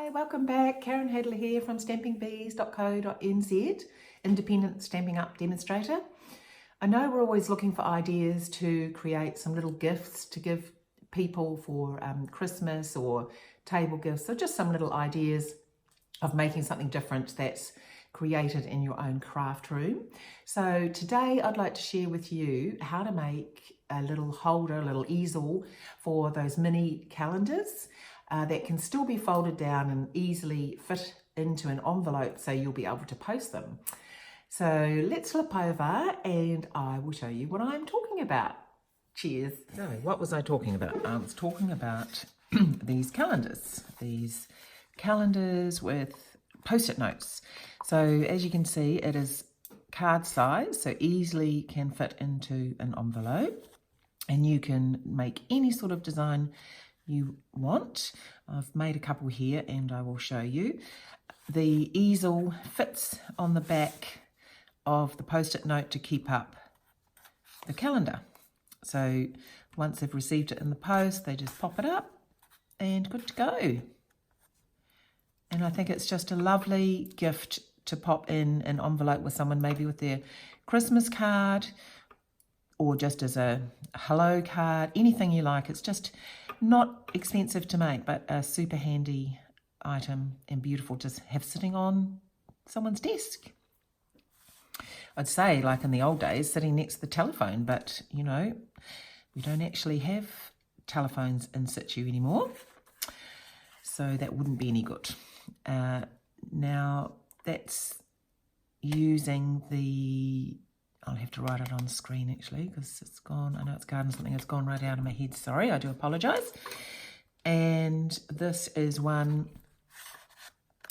Hi, welcome back. Karen Hadler here from stampingbees.co.nz, independent Stampin' Up demonstrator. I know we're always looking for ideas to create some little gifts to give people for Christmas or table gifts, or just some little ideas of making something different that's created in your own craft room. So today I'd like to share with you how to make a little holder, a little easel for those mini calendars that can still be folded down and easily fit into an envelope so you'll be able to post them. So let's flip over and I will show you what I'm talking about. Cheers. So what was I talking about? I was talking about these calendars with post-it notes. So as you can see, it is card size, so easily can fit into an envelope, and you can make any sort of design you want. I've made a couple here and I will show you. The easel fits on the back of the post-it note to keep up the calendar. So once they've received it in the post, they just pop it up and good to go. And I think it's just a lovely gift to pop in an envelope with someone, maybe with their Christmas card or just as a hello card, anything you like. It's just not expensive to make, but a super handy item and beautiful to have sitting on someone's desk. I'd say, like in the old days, sitting next to the telephone, but you know, we don't actually have telephones in situ anymore, so that wouldn't be any good. Now that's using the, I'll have to write it on the screen actually because it's gone. I know it's garden something, it's gone right out of my head. Sorry, I do apologise. And this is one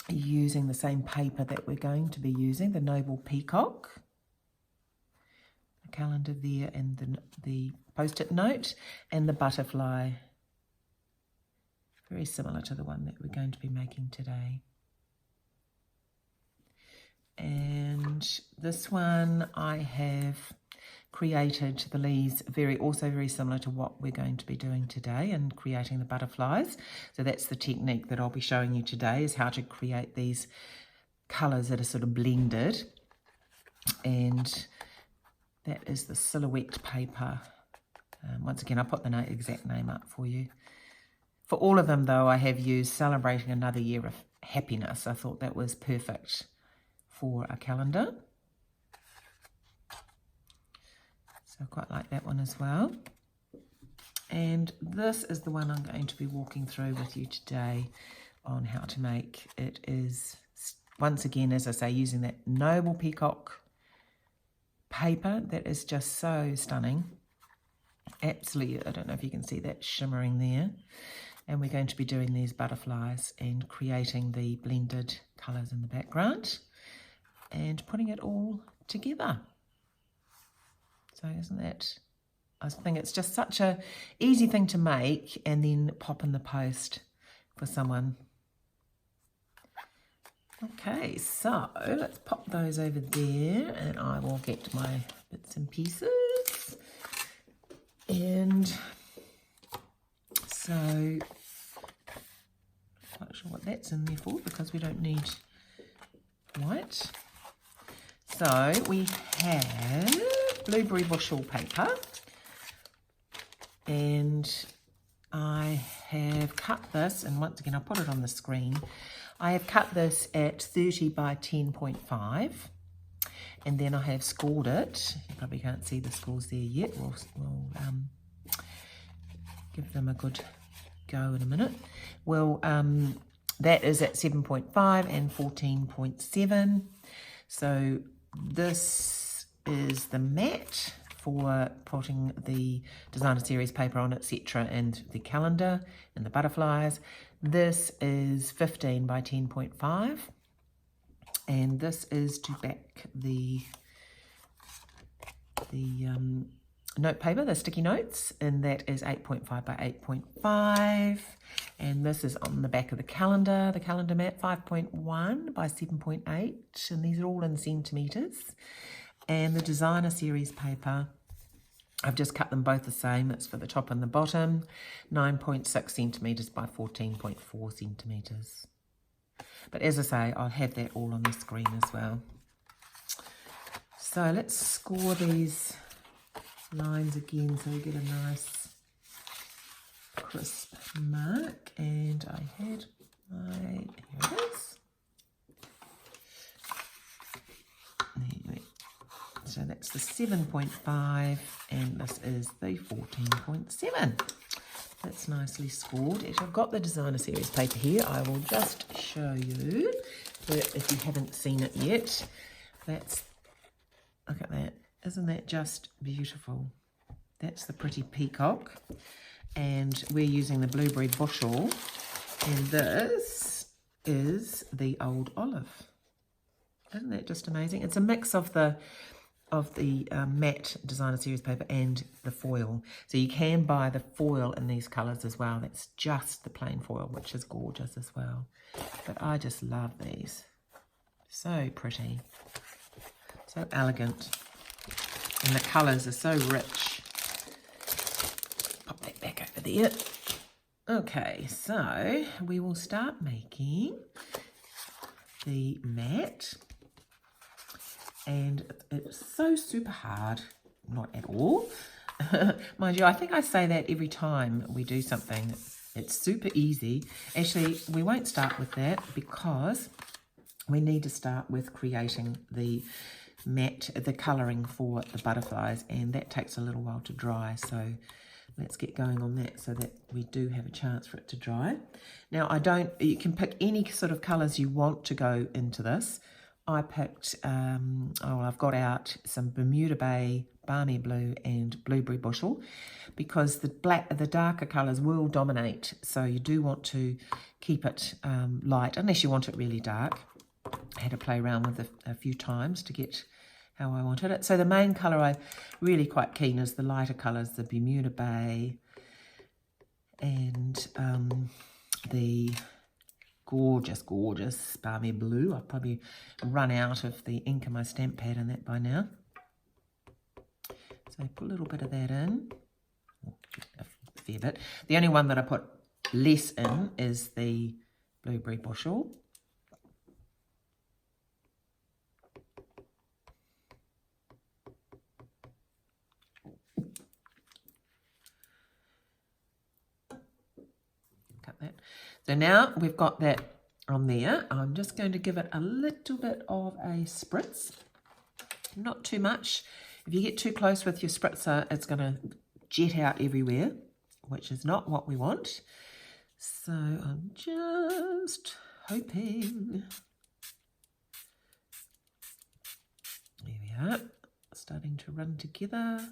using the same paper that we're going to be using, the Noble Peacock. The calendar there and the post-it note and the butterfly. Very similar to the one that we're going to be making today. And this one I have created the leaves also very similar to what we're going to be doing today and creating the butterflies. So that's the technique that I'll be showing you today, is how to create these colours that are sort of blended. And that is the silhouette paper. Once again, I'll put the exact name up for you. For all of them though, I have used Celebrating Another Year of Happiness. I thought that was perfect for a calendar. So I quite like that one as well. And this is the one I'm going to be walking through with you today on how to make. It is, once again, as I say, using that Noble Peacock paper that is just so stunning. Absolutely, I don't know if you can see that shimmering there. And we're going to be doing these butterflies and creating the blended colours in the background and putting it all together. So isn't that, I think it's just such a easy thing to make and then pop in the post for someone. Okay, so let's pop those over there and I will get my bits and pieces. And so, I'm not sure what that's in there for because we don't need white. So we have blueberry bushel paper and I have cut this, and once again I'll put it on the screen. I have cut this at 30 by 10.5 and then I have scored it. You probably can't see the scores there yet. We'll give them a good go in a minute. Well, that is at 7.5 and 14.7. So this is the mat for putting the designer series paper on, etc., and the calendar and the butterflies. This is 15 by 10.5, and this is to back the note paper, the sticky notes, and that is 8.5 by 8.5. And this is on the back of the calendar mat, 5.1 by 7.8, and these are all in centimetres. And the designer series paper, I've just cut them both the same. It's for the top and the bottom, 9.6 centimetres by 14.4 centimetres. But as I say, I'll have that all on the screen as well. So let's score these lines again so we get a nice crisp mark. And I had here it is. So that's the 7.5 and this is the 14.7. That's nicely scored. Actually, I've got the designer series paper here. I will just show you if you haven't seen it yet. Look at that. Isn't that just beautiful? That's the pretty peacock. And we're using the blueberry bushel. And this is the old olive. Isn't that just amazing? It's a mix of the matte designer series paper and the foil. So you can buy the foil in these colours as well. That's just the plain foil, which is gorgeous as well. But I just love these. So pretty. So elegant. And the colours are so rich. Pop that back over there. Okay, so we will start making the mat. And it's so super hard. Not at all. Mind you, I think I say that every time we do something. It's super easy. Actually, we won't start with that because we need to start with creating the mat, the colouring for the butterflies, and that takes a little while to dry. So let's get going on that so that we do have a chance for it to dry. Now, you can pick any sort of colours you want to go into this. I picked, I've got out some Bermuda Bay, Balmy Blue and Blueberry Bushel because the darker colours will dominate. So you do want to keep it light unless you want it really dark. I had to play around with it a few times to get how I wanted it. So the main colour I'm really quite keen is the lighter colours, the Bermuda Bay and the gorgeous, gorgeous Balmy Blue. I've probably run out of the ink in my stamp pad and that by now. So put a little bit of that in. A fair bit. The only one that I put less in is the Blueberry Bushel. Cut that. So now we've got that on there. I'm just going to give it a little bit of a spritz. Not too much. If you get too close with your spritzer, it's going to jet out everywhere, which is not what we want. So I'm just hoping. There we are. Starting to run together.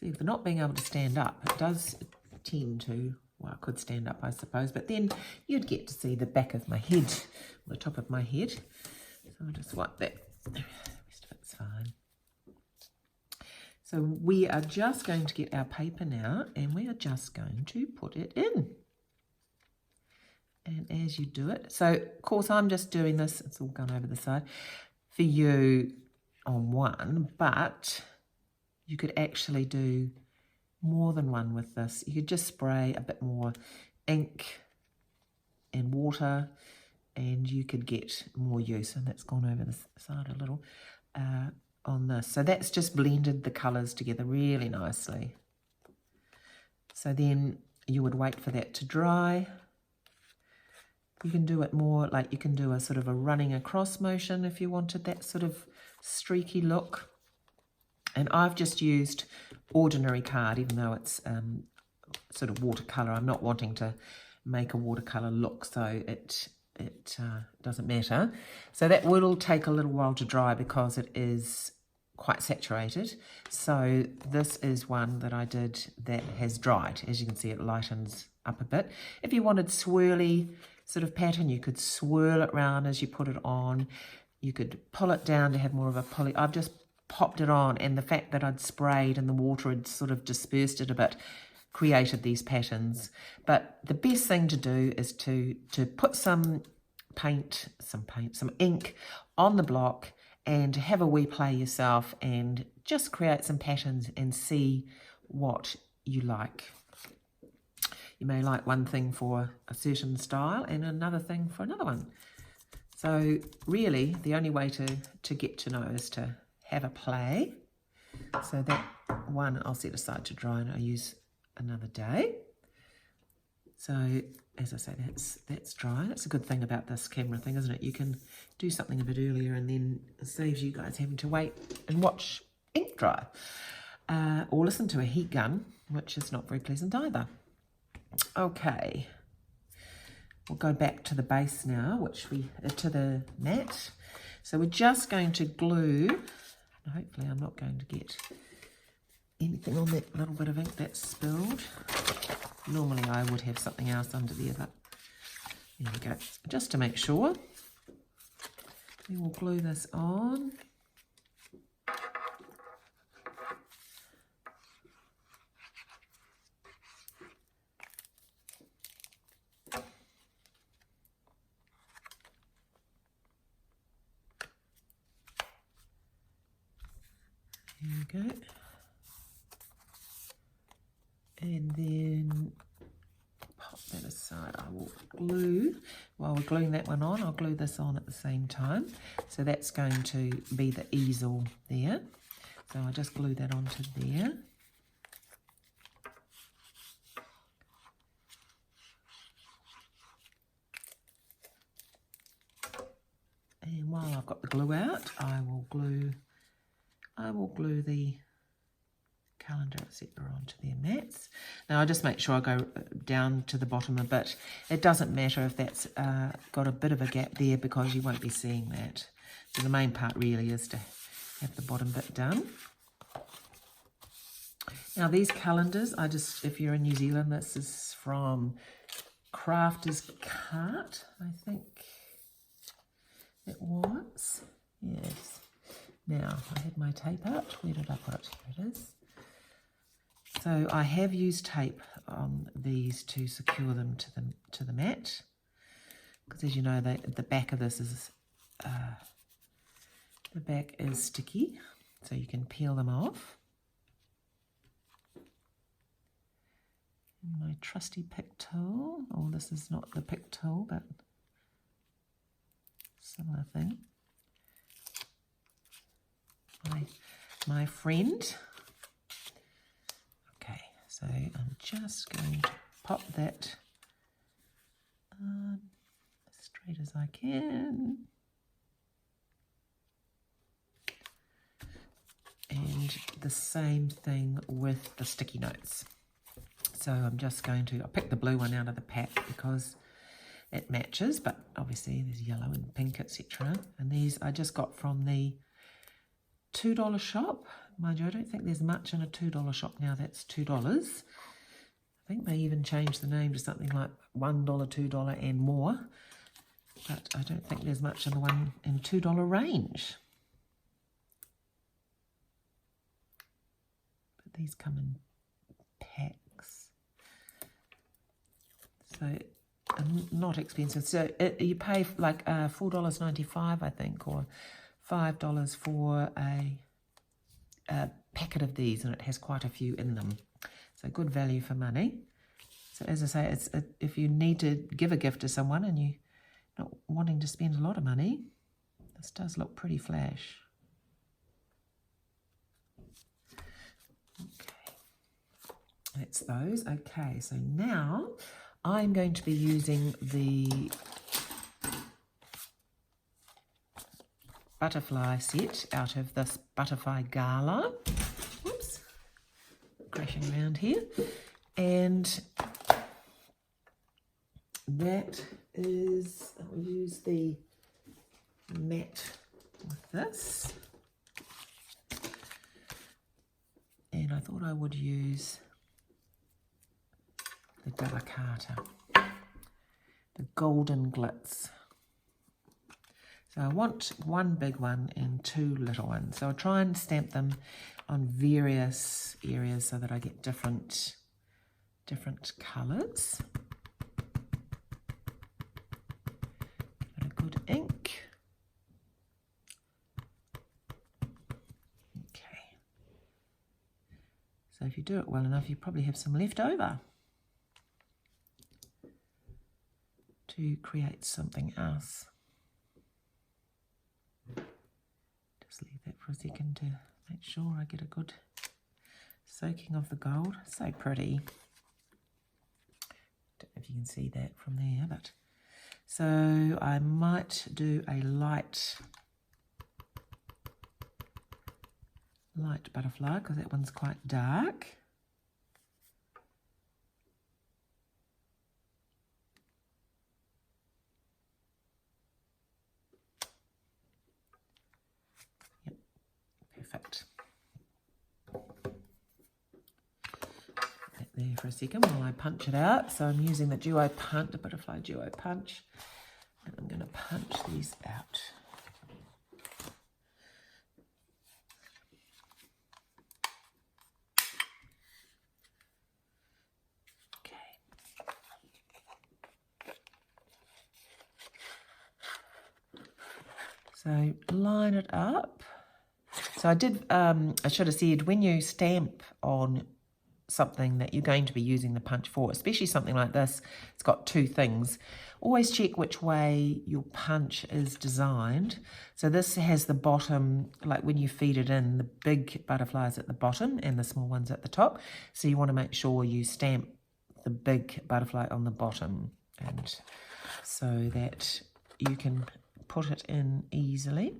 See, for not being able to stand up, it does tend to, well, I could stand up, I suppose, but then you'd get to see the back of my head, the top of my head. So I'll just wipe that. The rest of it's fine. So we are just going to get our paper now, and we are just going to put it in. And as you do it, so of course I'm just doing this, it's all gone over the side, for you on one, but you could actually do more than one with this. You could just spray a bit more ink and water and you could get more use. And that's gone over the side a little on this. So that's just blended the colours together really nicely. So then you would wait for that to dry. You can do it more like you can do a sort of a running across motion if you wanted that sort of streaky look. And I've just used ordinary card, even though it's sort of watercolour. I'm not wanting to make a watercolour look, so it doesn't matter. So that will take a little while to dry because it is quite saturated. So this is one that I did that has dried. As you can see, it lightens up a bit. If you wanted swirly sort of pattern, you could swirl it around as you put it on. You could pull it down to have more of a pulley. I've just popped it on, and the fact that I'd sprayed and the water had sort of dispersed it a bit created these patterns. But the best thing to do is to put some ink on the block and have a wee play yourself and just create some patterns and see what you like. You may like one thing for a certain style and another thing for another one. So really, the only way to get to know is to have a play. So that one I'll set aside to dry and I'll use another day. So as I say, that's dry. That's a good thing about this camera thing, isn't it? You can do something a bit earlier and then it saves you guys having to wait and watch ink dry. Or listen to a heat gun, which is not very pleasant either. Okay. We'll go back to the base now, to the mat. So we're just going to glue, and hopefully I'm not going to get anything on that little bit of ink that's spilled. Normally I would have something else under there, but there we go. Just to make sure, we will glue this on. There we go. And then pop that aside. I will glue, while we're gluing that one on, I'll glue this on at the same time. So that's going to be the easel there. So I'll just glue that onto there. And while I've got the glue out, I will glue the calendar, etc. onto their mats. Now I just make sure I go down to the bottom a bit. It doesn't matter if that's got a bit of a gap there because you won't be seeing that. So the main part really is to have the bottom bit done. Now these calendars, if you're in New Zealand, this is from Crafter's Cart, I think it was. Yes. Now I had my tape out. Where did I put it? Here it is. So I have used tape on these to secure them to the mat, because as you know, the back of this is sticky, so you can peel them off. And my trusty pick tool. Oh, this is not the pick tool, but similar thing. My friend. Okay, so I'm just going to pop that as straight as I can. And the same thing with the sticky notes. So I'm just going to, I'll pick the blue one out of the pack because it matches, but obviously there's yellow and pink, etc. And these I just got from the $2 shop. Mind you, I don't think there's much in a $2 shop now that's $2. I think they even changed the name to something like $1, $2 and more. But I don't think there's much in the $1 and $2 range. But these come in packs. So not expensive. So you pay like $4.95, I think, or $5 for a packet of these, and it has quite a few in them. So good value for money. So as I say, if you need to give a gift to someone and you're not wanting to spend a lot of money, this does look pretty flash. Okay, that's those. Okay, so now I'm going to be using the butterfly set out of this butterfly Gala. Whoops, crashing around here. And that is, I'll use the mat with this. And I thought I would use the delicata, the golden glitz. So I want one big one and two little ones. So I'll try and stamp them on various areas so that I get different colours. Give it a good ink. Okay. So if you do it well enough, you probably have some left over. to create something else. Just leave that for a second to make sure I get a good soaking of the gold. So pretty. Don't know if you can see that from there, but so I might do a light butterfly because that one's quite dark. Yep, perfect. There for a second while I punch it out. So I'm using the duo punch, the butterfly duo punch, and I'm going to punch these out. So line it up. So I should have said, when you stamp on something that you're going to be using the punch for, especially something like this, it's got two things. Always check which way your punch is designed. So this has the bottom, like when you feed it in, the big butterflies at the bottom and the small ones at the top. So you want to make sure you stamp the big butterfly on the bottom, and so that you can put it in easily.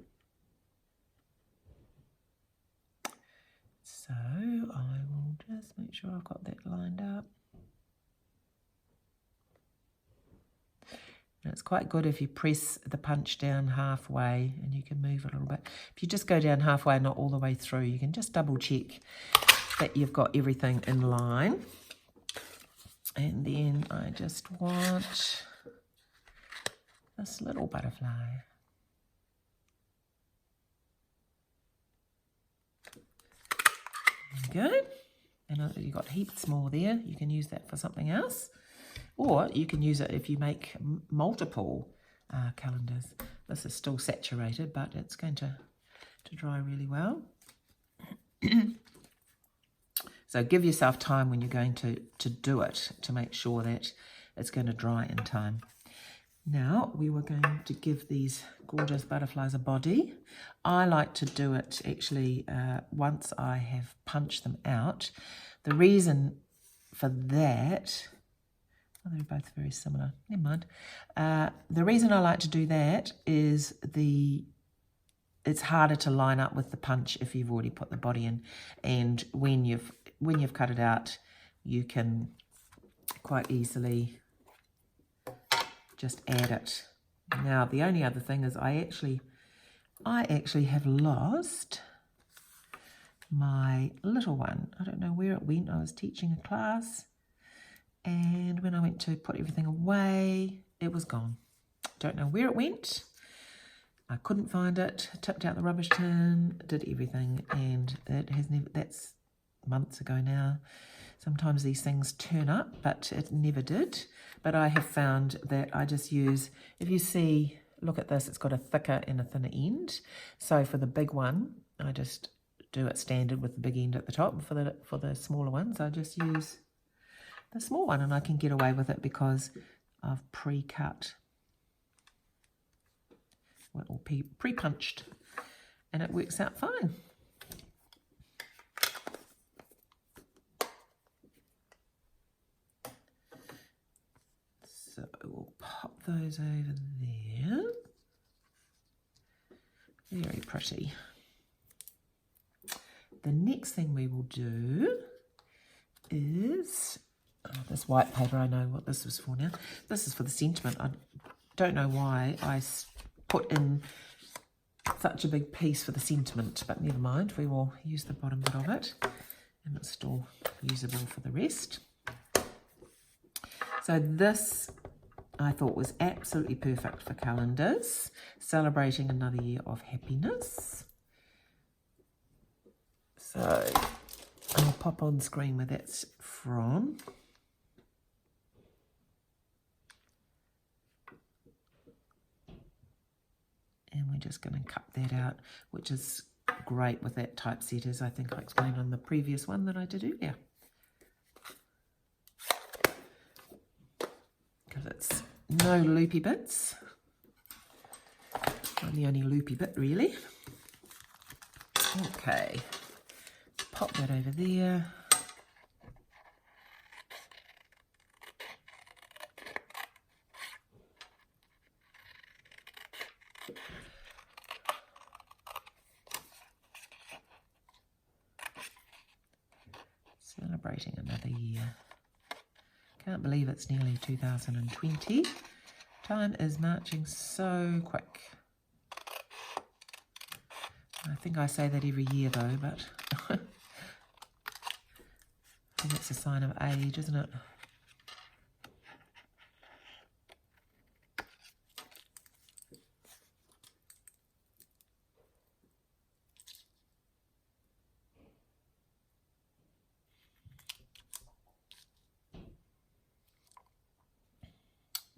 So I will just make sure I've got that lined up. And it's quite good if you press the punch down halfway and you can move it a little bit. If you just go down halfway, not all the way through, you can just double check that you've got everything in line. And then I just want this little butterfly. There we go. And you've got heaps more there. You can use that for something else. Or you can use it if you make multiple calendars. This is still saturated, but it's going to dry really well. So give yourself time when you're going to do it to make sure that it's going to dry in time. Now we were going to give these gorgeous butterflies a body. I like to do it actually once I have punched them out. The reason for that, well, they're both very similar, never mind. The reason I like to do that is it's harder to line up with the punch if you've already put the body in, and when you've cut it out, you can quite easily just add it. Now the only other thing is I actually have lost my little one. I don't know where it went. I was teaching a class, and when I went to put everything away, it was gone. Don't know where it went. I couldn't find it. Tipped out the rubbish tin, did everything, and it has never. That's months ago now. Sometimes these things turn up, but it never did. But I have found that I just use, if you see, look at this, it's got a thicker and a thinner end. So for the big one, I just do it standard with the big end at the top. For the smaller ones, I just use the small one, and I can get away with it because I've pre-cut or pre-punched, and it works out fine. So we'll pop those over there. Very pretty. The next thing we will do is, this white paper, I know what this was for now. This is for the sentiment. I don't know why I put in such a big piece for the sentiment, but never mind. We will use the bottom bit of it, and it's still usable for the rest. So this I thought was absolutely perfect for calendars, celebrating another year of happiness. So I'll pop on screen where that's from. And we're just going to cut that out, which is great with that typeset, as I think I explained on the previous one that I did earlier. Because it's no loopy bits. I'm the only loopy bit really. Okay, pop that over there. Celebrating another year. Can't believe it's nearly 2020. Time is marching so quick. I think I say that every year though, but I think it's a sign of age, isn't it?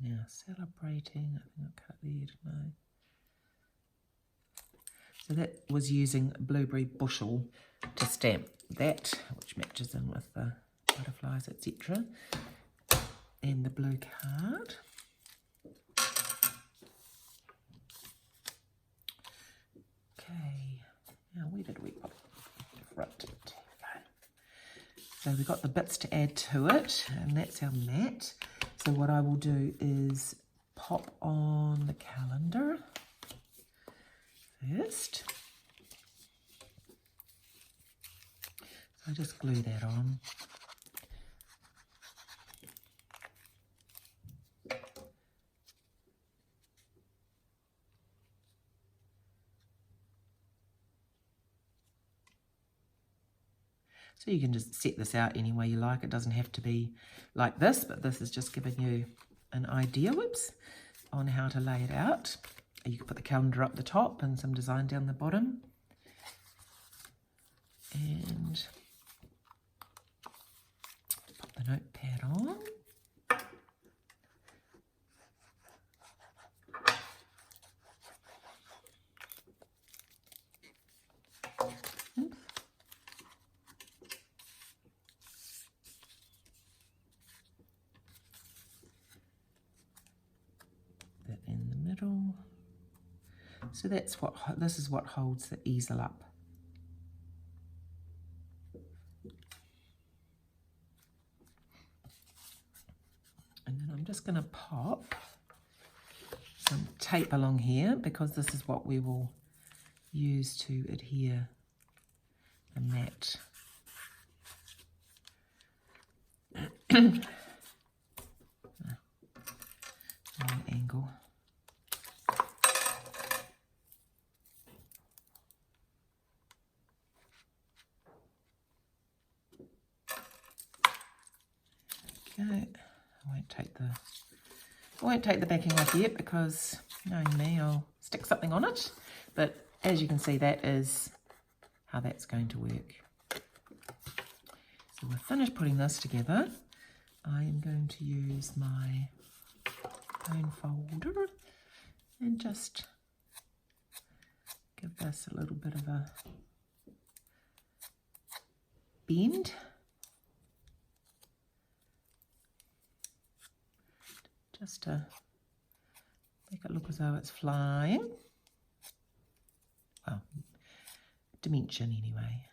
Now, celebrating, I think I cut there, didn't I? So that was using blueberry bushel to stamp that, which matches in with the butterflies, etc. And the blue card. Okay, now where did we put it? So we've got the bits to add to it, and that's our mat. So what I will do is pop on the calendar first. So I just glue that on. So you can just set this out any way you like. It doesn't have to be like this, but this is just giving you an idea, on how to lay it out. You can put the calendar up the top and some design down the bottom. And pop the notepad on. So this is what holds the easel up. And then I'm just going to pop some tape along here because this is what we will use to adhere the mat. Wrong angle. Okay, I won't take the backing off yet because, knowing me, I'll stick something on it. But as you can see, that is how that's going to work. So we're finished putting this together. I am going to use my bone folder and just give this a little bit of a bend. Just to make it look as though it's flying. Well, dimension anyway.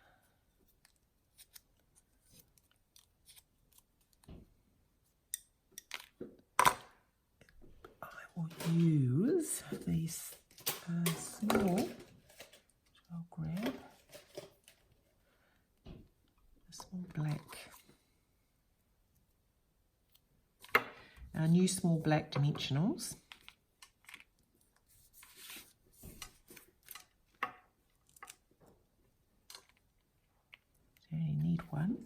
I will use these small, which I'll grab, a small black. Our new small black dimensionals. So you only need one.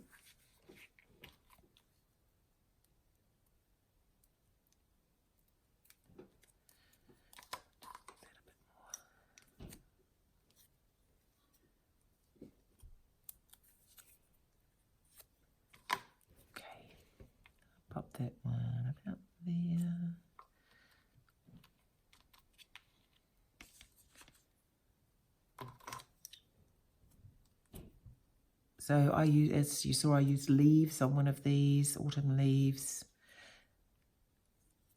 Okay, pop that one about there. So I use, as you saw, I used leaves on one of these, autumn leaves.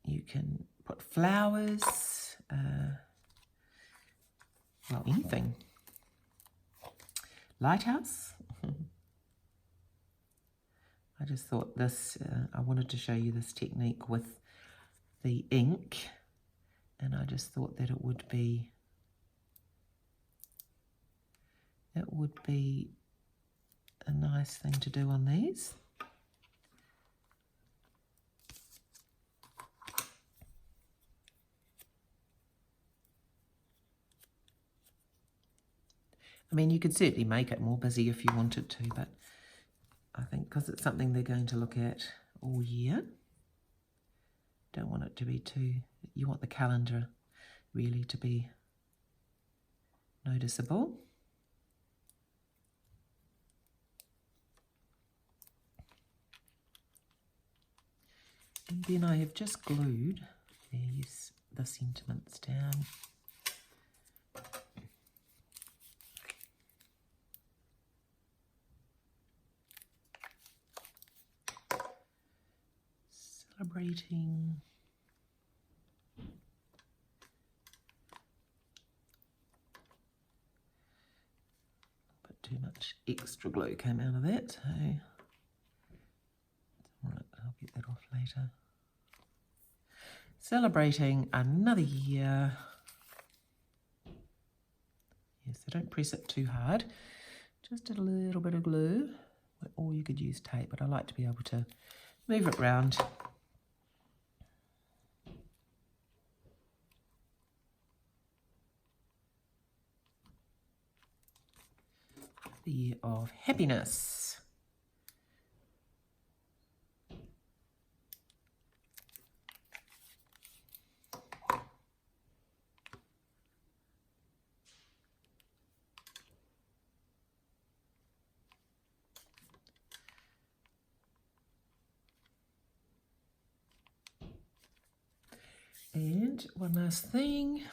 You can put flowers, well, anything. Lighthouse. I just thought this, I wanted to show you this technique with the ink, and I just thought that it would be a nice thing to do on these. I mean, you could certainly make it more busy if you wanted to, but I think because it's something they're going to look at all year, don't want it to be too, you want the calendar really to be noticeable. And then I have just glued the sentiments down. Celebrating. But too much extra glue came out of that, so right, I'll get that off later. Celebrating another year. Yes, so don't press it too hard. Just a little bit of glue, or you could use tape, but I like to be able to move it around. The year of happiness. And one last thing,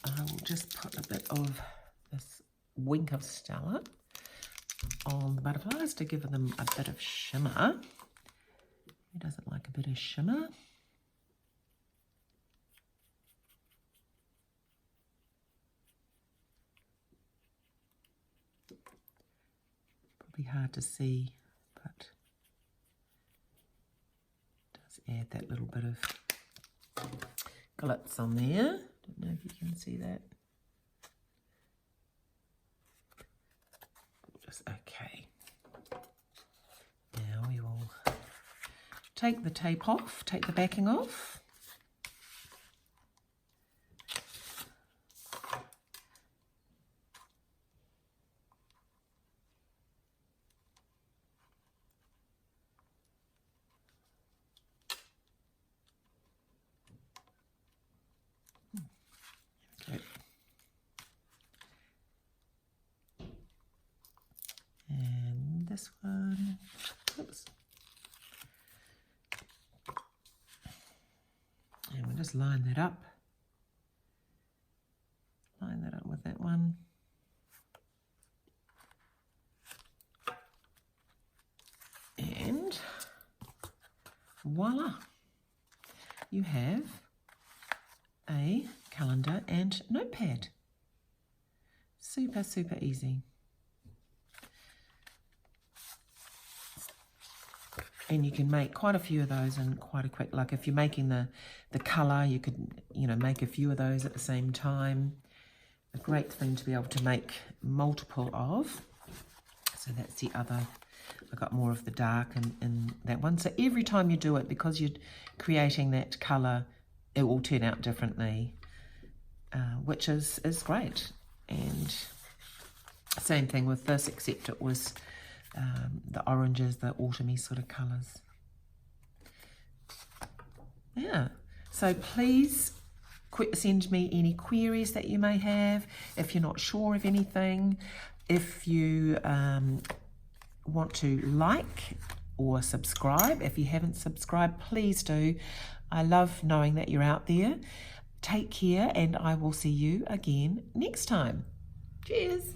I will just put a bit of this wink of Stella on the butterflies to give them a bit of shimmer. Who doesn't like a bit of shimmer? Probably hard to see, but it does add that little bit of glitz on there. Don't know if you can see that. Just okay. Now we will take the tape off, take the backing off. This one, oops. And we'll just line that up. Line that up with that one. And voila, you have a calendar and notepad. Super, super easy. And you can make quite a few of those in quite a quick, like if you're making the colour, you could, make a few of those at the same time. A great thing to be able to make multiple of. So that's the other, I got more of the dark in that one. So every time you do it, because you're creating that colour, it will turn out differently, which is great. And same thing with this, except it was the oranges, the autumny sort of colours. Yeah, so please send me any queries that you may have if you're not sure of anything. If you want to like or subscribe, if you haven't subscribed, please do. I love knowing that you're out there. Take care, and I will see you again next time. Cheers.